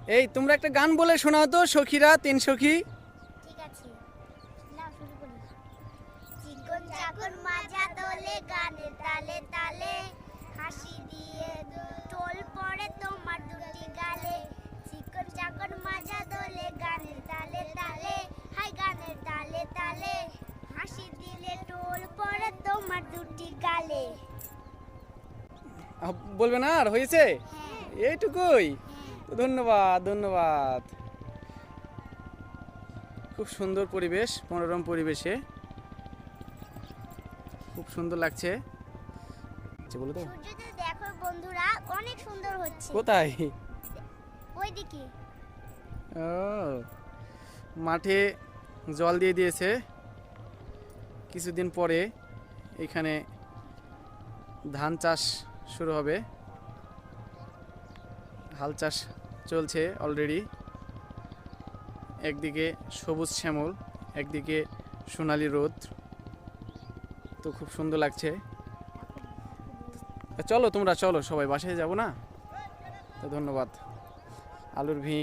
এই তোমরা একটা গান বলে শোনাও তো, সখীরা, তিন সখী। ঠিক আছে, নাও শুরু করি। চিকন চাকন মাজা দোলে গানে তালে তালে, হাসি দিয়ে টোল পড়ে তোমার দুটি গালে। চিকন চাকন মাজা দোলে গানে তালে তালে, হাই গানের তালে তালে, হাসি দিলে টোল পড়ে তোমার দুটি গালে। বলবে না আর হয়েছে? হ্যাঁ এইটুকুই? হ্যাঁ। তো ধন্যবাদ, ধন্যবাদ। খুব সুন্দর পরিবেশ, মনোরম পরিবেশে খুব সুন্দর লাগছে। বলো তো সূর্যোদয় দেখো বন্ধুরা, অনেক সুন্দর হচ্ছে। কোথায়? ওইদিকে। ও, মাঠে জল দিয়ে দিয়েছে। কিছুদিন পরে এখানে ধান চাষ শুরু হবে। হাল চাষ চলছে অলরেডি। একদিকে সবুজ শ্যামল, একদিকে সোনালি রোদ। তো খুব সুন্দর লাগছে। চলো তোমরা, চলো সবাই বাসায় যাবো না? তো ধন্যবাদ। আলুর ভি